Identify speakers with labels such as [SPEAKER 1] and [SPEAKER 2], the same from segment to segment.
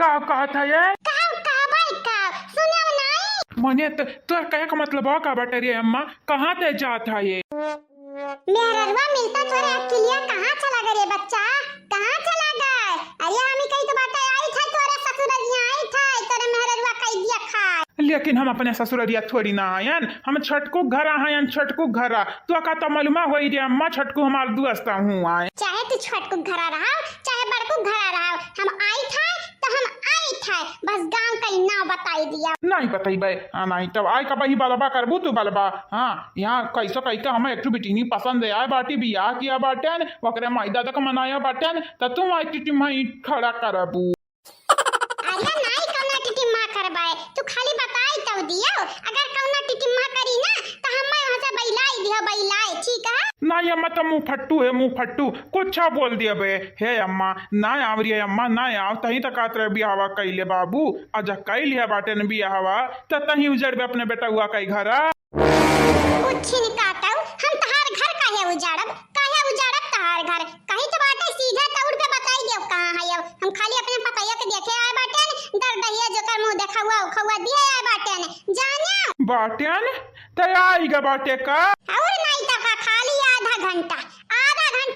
[SPEAKER 1] का कहत है ये
[SPEAKER 2] का भाई का सुना नहीं।
[SPEAKER 1] मने तो कहे का मतलब का बाटे रे अम्मा, कहाँ ते जात है ये?
[SPEAKER 2] मेहरवा मिलता थोड़ा अकेलिया कहाँ चला गए रे बच्चा, कहाँ चला गए? अरे हमें कहीं तो बात आई था तोरा ससुरलिया आई था तोरे मेहरवा कह दिया खा।
[SPEAKER 1] लेकिन हम अपने ससुररिया थोड़ी ना आयन, हम छटकू घर आयन, छटकू घर तो का तो मालूमा होई रे अम्मा, छटकू हमार दोस्त हूँ आए।
[SPEAKER 2] चाहे तू छटकू घर रहा चाहे बड़कू घर रहा, हम आई था तो हम आई था, बस गांव का नाम बताई दिया।
[SPEAKER 1] नहीं बताइबे नहीं तब आई का बही बलबा करबू तू बलबा। हाँ यहाँ कैसो कही का हमें एक बिटिनी पसंद है बाटी बियाह किया बाटेन वकरे माई दादा का मनाया बाटेन तो तुम आई टिटी माई खड़ा करबू।
[SPEAKER 2] अरे नहीं कौना टिटी माँ करबाए, तू खाली बताई तो दियो, अगर कौना टिटी माँ करी ना तो हम वहां से बैलाई दियो बैलाई, ठीक है?
[SPEAKER 1] नहीं अम्मा तो मुँह फट्टू है, मुँह फट्टू कुछ बोल दिया बे। हे अम्मा ना आवरी है अम्मा, ना आव तही तक आतर बियाहवा कैले बाबू, अजा कैल है बाटे न बियाहवा तो तही उजड़ बे अपने बेटा हुआ कई घर
[SPEAKER 2] कुछ नहीं काटौ, हम तहार घर काहे उजाड़ब तहार घर, कहीं तो बाटे सीधा तौड़ पे बताई दियो कहां है। हम खाली अपने पतैया के देखे आए बाटे, डर दहिया जोकर मुंह देखा हुआ खवा दिए आए बाटे जानियो
[SPEAKER 1] बाटेन तो आएगा बाटे का
[SPEAKER 2] और नहीं तो का खाली आधा घंटा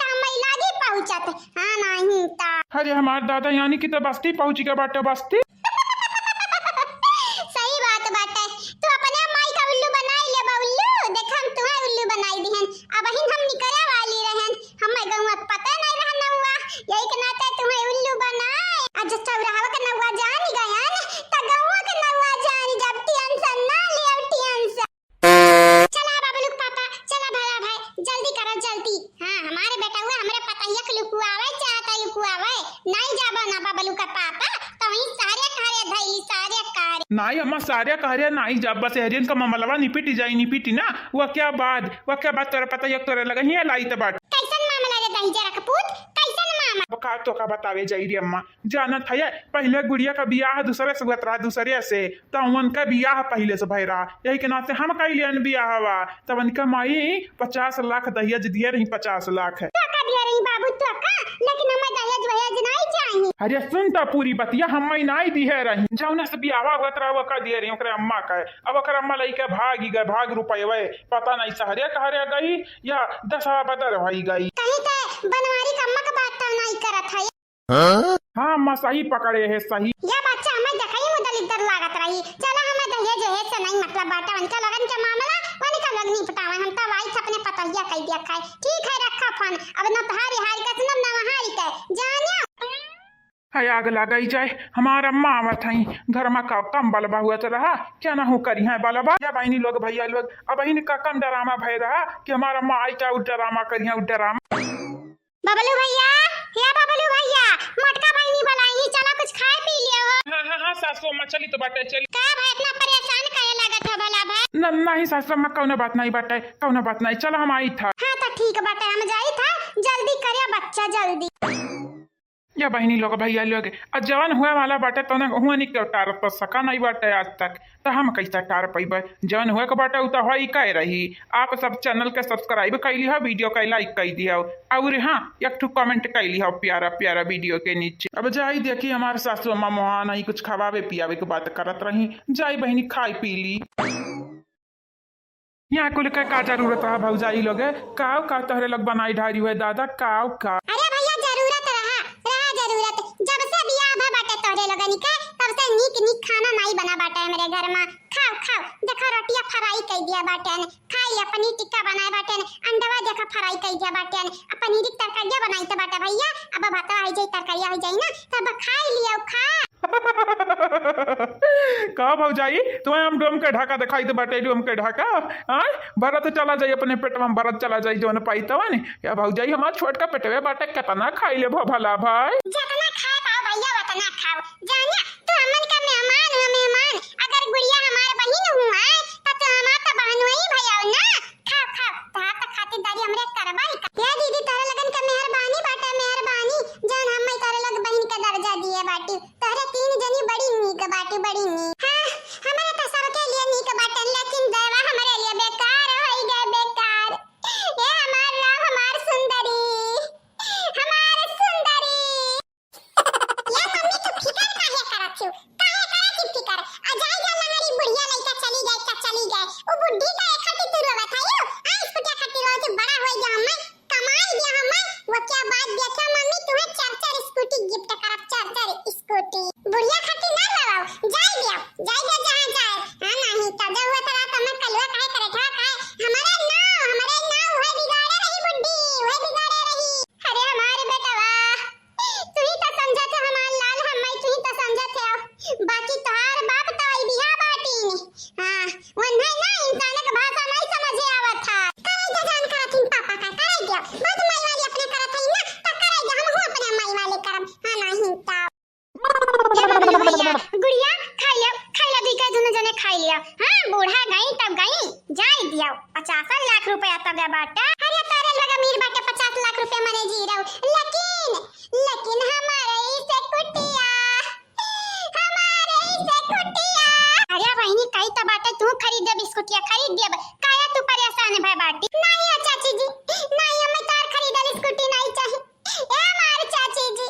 [SPEAKER 2] हम लागी पहुंचत। हां नहीं ता
[SPEAKER 1] अरे हमारे दादा यानी कि तो बस्ती पहुंच गया बाटे, बस्ती
[SPEAKER 2] सही बात बाटे, तू अपने माई का उल्लू बनाई ले बा उल्लू, देख हम तुम्हारे उल्लू बनाई दिहन, अब हम निकले वाली रहन, हमें गौवा पता नहीं रहना हुआ, यही के नाते तुम्हें उल्लू बनाए। आज चौराहा का नौवा जान गयन त गौवा के नौवा जान जब टेंशन ना ले टेंशन। चला बाबलू पापा चला भला भाई जल्दी करो जल्दी। हां हमारे बेटा हुआ हमरे पतैया के लुकुआवे चाहता लुकुआवे नहीं जाबा ना बाबलू का पापा तो ही सारे कार्य धैली सारे कार्य
[SPEAKER 1] नहीं अम्मा सारे कह नहीं जब बस हरियन का मामलवा निपिटी जाई निपिटी ना वह क्या बात तोरा पता ये तोरा लगा ही लाई तो बात
[SPEAKER 2] कैसन मामला रे दही जरा कपूत कैसन मामला
[SPEAKER 1] का तो का बतावे जाई रे अम्मा, जानत है पहले गुड़िया का बियाह दूसरे से हुआ रहा, दूसरे से तो उनका बियाह पहले से भई रहा, यही के नाते हम कैलियन बियाह हुआ तब उनका माई 50 लाख दहेज दिए रही, 50 लाख है
[SPEAKER 2] तो का दिया रही बाबू तो का, लेकिन हमें दहेज वहेज नहीं चाहिए।
[SPEAKER 1] अरे सुन तो पूरी बतिया हम नहीं दी है रही जौना से बियाह हुआ तरा वो का दिए रही ओकरे अम्मा का, अब ओकरे अम्मा लइका भागी गए भाग रुपये पता नहीं सहरे कहरे गई या 10 बदर भई गई।
[SPEAKER 2] कहीं ते बनवारी का अम्मा का बात तो नहीं करत है।
[SPEAKER 1] हाँ अम्मा सही पकड़े है सही।
[SPEAKER 2] या बच्चा हमें देखई मुदल इधर लागत रही, चला हमें दहेज है से नहीं मतलब बाटा उनका लगन के मामला वाली का लगनी पटावे, हम तो वाई अपने पतैया कह दिया खाए, ठीक है रखा फोन अब न तहारी हाल का सुनम न वहारी के जानियो।
[SPEAKER 1] है आग लगाई जाए हमारा अम्मा आवत हई घर में का कम बलबा हुआ तो रहा क्या ना हो करी है बलबा या बहनी लोग भैया लोग अब बहनी का कम डरामा भय रहा कि हमारा अम्मा आई क्या ड्रामा करी है ड्रामा।
[SPEAKER 2] बबलू भैया या बबलू भैया मोटका बहनी बुलाई चला कुछ खाए पी लियो।
[SPEAKER 1] हाँ सासू अम्मा चली तो बाटे चली
[SPEAKER 2] का भाई इतना परेशान काहे लागत है भला भाई?
[SPEAKER 1] नहीं सासू अम्मा कौन बात नहीं बाटे कौन बात नहीं, चलो हम आई था।
[SPEAKER 2] हाँ तो ठीक बाटे हम जाई था, जल्दी करे बच्चा जल्दी।
[SPEAKER 1] या बहनी लोग भैया लोग जवन हुए वाला बाटे तो हुआ नहीं टार तो सका नहीं बाटे आज तक, तो हम कैसे टार पैबे जवन हुए के बाटे तो हो कह रही। आप सब चैनल के सब्सक्राइब कैली हो, वीडियो के लाइक कर दिया और हाँ एक ठू कमेंट कैली हो प्यारा प्यारा वीडियो के नीचे। अब जाई देखी हमारे सासू अम्मा मोहा नहीं कुछ खवावे पियावे के बात करत रही, जाई बहनी खाई पी ली। यहाँ कुल का जरूरत है भौजाई लोग काव का तोहरे लोग बनाई ढारी हुए दादा काव का।
[SPEAKER 2] अरे भैया जरूरत रहा जरूरत, जब से बियाह भा बाटे तोरे लोगनी के तब से नीक खाना नहीं बना बाटे मेरे घर में। खाओ देखो रोटियां फ्राई कर दिया बाटे, खाई ले पनीर टिक्का बनाए बाटे, अंडवा देखो फ्राई कर दिया बाटे, पनीर की तरकारियां बनाई तो बाटे भैया, अब भात आई जाई तरकारियां हो जाई ना तब खाई लियो खा।
[SPEAKER 1] का भौजाई तुम्हें हम डोम के ढाका दिखाई दे बाटे, डोम के ढाका भरत चला जाई अपने पेट में भरत चला जाई जो न पाई तवन या भौजाई हमार छोट का पेटवे बाटे कितना खाई ले भला भाई।
[SPEAKER 2] जितना खाए पाओ भैया उतना खाओ, जानिया तू हमन का मेहमान हो मेहमान, अगर गुड़िया हमारे बहन हुआ तो हमार तो बहन ही भैया ना। खाओ तात खातिरदारी हमरे करवाई का। ये दीदी तारे लगन का मेहरबानी बाटे मेहरबानी, जान हम तारे लग बहन का दर्जा दिए बाटी, तारे 3 जनी बड़ी नीक बाटी बड़ी नीक। हां हमारे तो सबके लिए नीक बाटे लेकिन देवा हमारे लिए बेकार होई गए बेकार। ये हमार सुंदरी पाछू काहे करे की फिकर आ जाई जा लंगड़ी बुढ़िया लइका चली गए ओ बुड्ढी का एक खातिर तू रोवा थायो आ स्कूटी खातिर रो तू बड़ा होई जा मैं कमाई दिया हमें वो क्या बात देखा मम्मी तुम्हें चार स्कूटी गिफ्ट करब चार स्कूटी बुढ़िया खातिर ना लगाओ जाई दिया जहां जाए हां नहीं तदा हुआ तरा तमे कलवा काहे करे था काहे हमारे नाव है बिगाड़े रही बुड्ढी है बिगाड़े रही अरे हमारे बेटा वाह तू ही तो समझा थे हमार लाल हम तू ही तो समझा थे बाकी तोहार बाप तो आई बिहा बाटी हां वो नहीं ना इंसान का भाषा नहीं समझे आवत था करे जा जान करथिन पापा का करे जा बहुत माई वाली अपने करत है ना तो करे जा हम हो अपने माई वाले करब हां नहीं ता गुड़िया खाई लो दिखा दोनों जने खाई लिया हां बूढ़ा गई तब गई जाई दिया 50 लाख रुपया तब बाटा अरे तारे लगा मीर बाटे 50 लाख रुपया मरे जी रहो लेकिन हमारे इसे कुटिया अरे बहनी कई तो बाटे तू खरीद दे बिस्कुटिया खरीद दे काया तू परेशान है भाई बाटी नहीं है चाची जी नहीं हमें तार खरीदल स्कूटी नहीं चाहिए ए हमारे चाची जी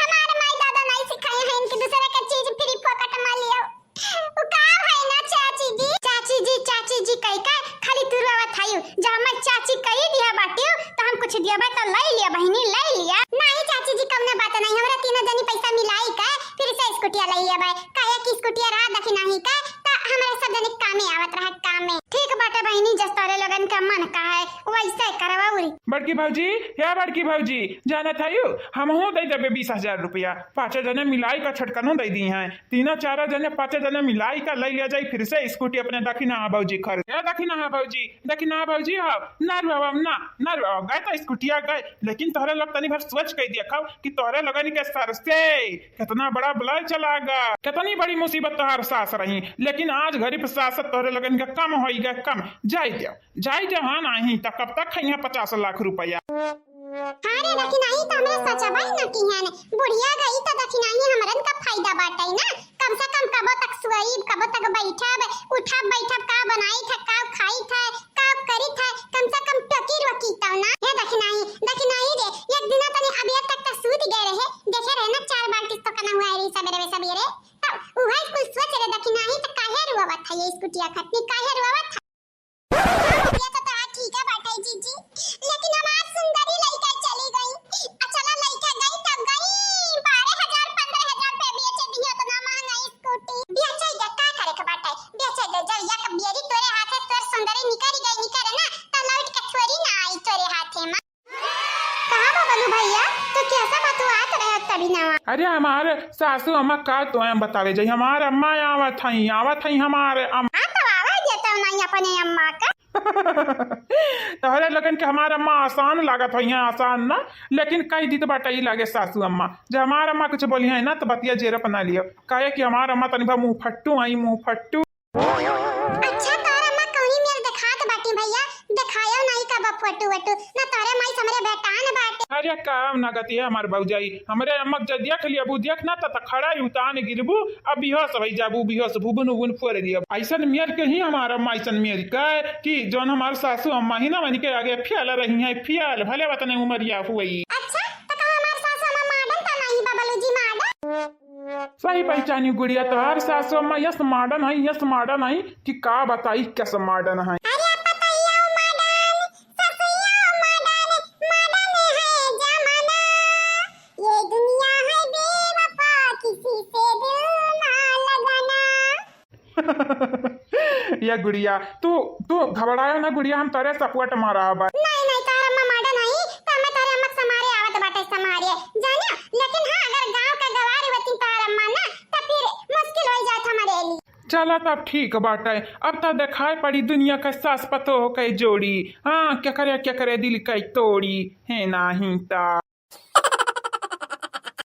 [SPEAKER 2] हमारे माई दादा नहीं सिखाए हैं इनके दूसरे का चीज फ्री पॉकेट में लियो वो का है ना चाची जी कई का खाली तू रवा थायू जब हम चाची कही दिया बाटी तो हम कुछ दिया बा तो ले लिया बहनी ले लिया नहीं चाची जी कम ना बात नहीं हमरा तीनों जनी पैसा मिलाई का फिर से स्कूटिया ले लिया भाई काया की स्कूटिया रहा दखी नहीं का ता हमारे सब जने कामे आवत रहा कामे ठीक बाटे बहनी जस्तारे लगन का मन का है वैसे करवा उरी
[SPEAKER 1] बड़की भौजी या बड़की भौजी जाना था यू हम हो दे देबे 20,000 रुपया 5 जने मिलाई का छटकनो दे दी हैं 3-4 जने 5 जने मिलाई का ले लिया जाई फिर से स्कूटी अपने दखिना भौजी खरीद या दखिना भौजी हां ना रुआ ना गए तो स्कूटिया गए लेकिन तोहरे लोग तनी भर सोच कह दिया खाओ कि तोहरे लगन के सर से कितना बड़ा बलाय चलागा कितनी बड़ी मुसीबत तोहर सास रही लेकिन आज गरीब सास तोहरे लगन का कम होइगा कम जाई दे हां नहीं त कब तक खइया 50 लाख रुपया
[SPEAKER 2] अरे दखी नहीं तो हमें सचा भाई न की है बुढ़िया गई तो दखी नहीं हमरन का फायदा बाटई ना कम से कम कब तक सुईब कब तक बैठब उठब का बनाई था का खाई था का करी था कम से कम टकीर वकीता ना ये दखी नहीं रे एक दिन तने अभी तक तो सूत गए रहे देखे रहे ना 4 बाल्टी तो कना हुआ रे सबेरे तब उहे कुछ सोच रे दखी नहीं तो काहे रुआवत था ये स्कूटिया खतनी काहे रुआवत था ये तो ठीक है बाटई जीजी लेकिन हमार सुंदरी लइका चली गई चला लइका गई तब गई 12,000 15,000 पे बेचे दियो तो ना महंगा स्कूटी बेचे दे का करे के बाटई बेचे दे जब या बियरी तोरे हाथे तोर सुंदरी निकरे ना तो लौट के थोड़ी ना आई तोरे हाथे में कहां बाबलू भैया तो कैसा बात आत रहे तभी ना
[SPEAKER 1] अरे हमारे सासू अम्मा का तो हम बतावे जाई हमारे अम्मा आवत हई हमारे
[SPEAKER 2] हां तो आवाज देता नहीं अपने अम्मा का
[SPEAKER 1] तोहरे लगन के हमारा अम्मा आसान लागत हो यहाँ आसान ना लेकिन कई दी तो बाटा ही लागे सासू अम्मा जब हमारा अम्मा कुछ बोली है ना तो बतिया जेरा बना लियो काहे कि हमारा अम्मा तनिभा मुंह फट्टू
[SPEAKER 2] अच्छा तारा अम्मा कौनी मेरे दिखात बाटी भैया दिखायो नहीं का फट्टू ना तारे माई हमरे बेटान बाटे
[SPEAKER 1] अरे काम ना गति है हमारे भौजाई हमरे अम्मा जब देख लिया बू देख ना तो खड़ा ही उतान गिरबू अब बिहोश भई जाबू बिहोश भुबन फोड़ दिया ऐसन मेर के ही हमारा अम्मा ऐसन मेर का कि जोन हमारे सासू अम्मा ही ना मन के आगे फियल रही है फियल भले बात नहीं उमरिया हुई
[SPEAKER 2] अच्छा तो कहां हमारे सासू अम्मा मॉडर्न तो नहीं बाबलू जी मॉडर्न
[SPEAKER 1] सही पहचानी गुड़िया तो हर सासू अम्मा यस मॉडर्न है कि का बताई कैसे मॉडर्न है या गुड़िया तू घबरायो ना गुड़िया हम तेरे सपोर्ट मारा बा
[SPEAKER 2] नहीं तारा अम्मा मॉडर्न नहीं तो मैं तारे अम्मा समारे आवत बाटे समारे जाना लेकिन हां अगर गांव का गवार होती तारा अम्मा ना तो फिर मुश्किल हो जात हमारे लिए
[SPEAKER 1] चला तब ठीक बाटे अब तो दिखाई पड़ी दुनिया का सास पतो हो के जोड़ी हाँ क्या करे दिल का तोड़ी है नहीं ता